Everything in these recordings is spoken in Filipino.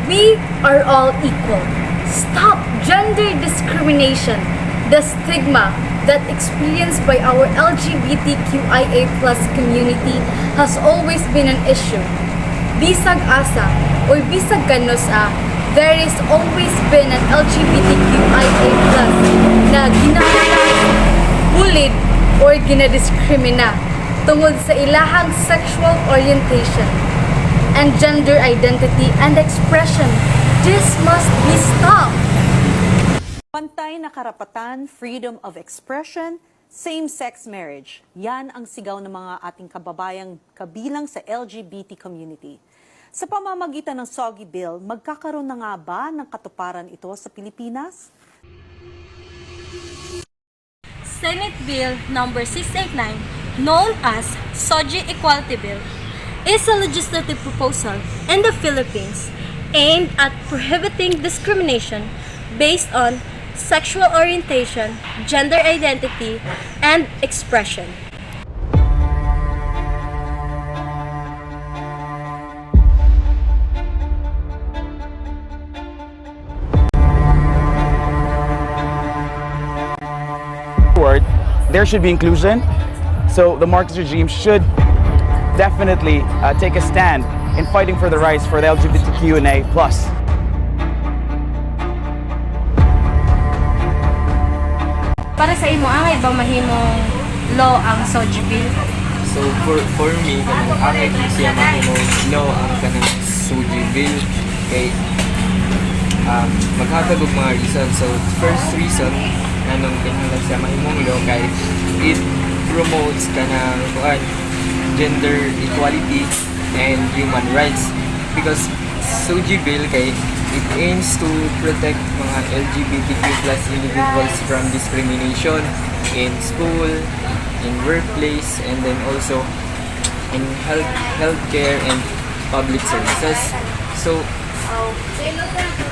We are all equal. Stop gender discrimination, the stigma that experienced by our LGBTQIA plus community has always been an issue. Bisag asa or bisag kanos there is always been an LGBTQIA plus na ginahalayan, bullied or ginadiskrimina tungod sa ilahang sexual orientation and gender identity and expression. This must be stopped. Pantay na karapatan, freedom of expression, same-sex marriage. Yan ang sigaw ng mga ating kababayang kabilang sa LGBT community. Sa pamamagitan ng SOGI Bill, magkakaroon na nga ba ng katuparan ito sa Pilipinas? Senate Bill number 689, known as SOGI Equality Bill, is a legislative proposal in the Philippines aimed at prohibiting discrimination based on sexual orientation, gender identity, and expression. There should be inclusion, so the Marcos regime should definitely take a stand in fighting for the rights for the LGBTQIA+. Para sa imo, angay ba mahimong law ang SOGI Bill? So for me, kanang angay siya mahimong law ang kanang SOGI Bill kay maghatag og mga reason. So first reason anong kinahanglan siya mahimong law kay it promotes kanang gender equality and human rights because SOGI Bill kay it aims to protect mga LGBTQ plus individuals from discrimination in school, in workplace, and then also in healthcare and public services. So,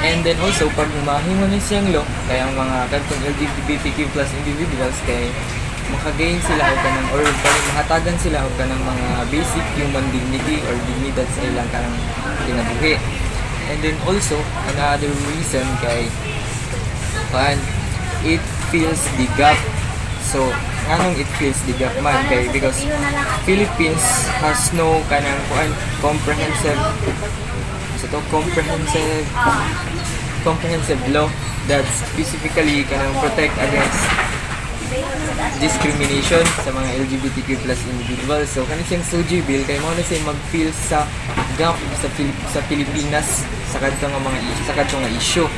and then also, pag mahimo na siyang law, kaya ang mga kantong LGBTQ plus individuals, kay makagain sila o kanang, or mahatagan sila o kanang mga basic human dignity or dignidad sa ilang kanang kinabuhi. And then also, another reason kay it fills the gap. So, anong it fills the gap man? Kay because Philippines has no kanang comprehensive law that specifically kanang protect against discrimination sa mga LGBTQ plus individuals. So, kanang siyang SOGI Bill, kay mo na siya mag-fill sa gap sa Pilipinas sa kadtong nga issue.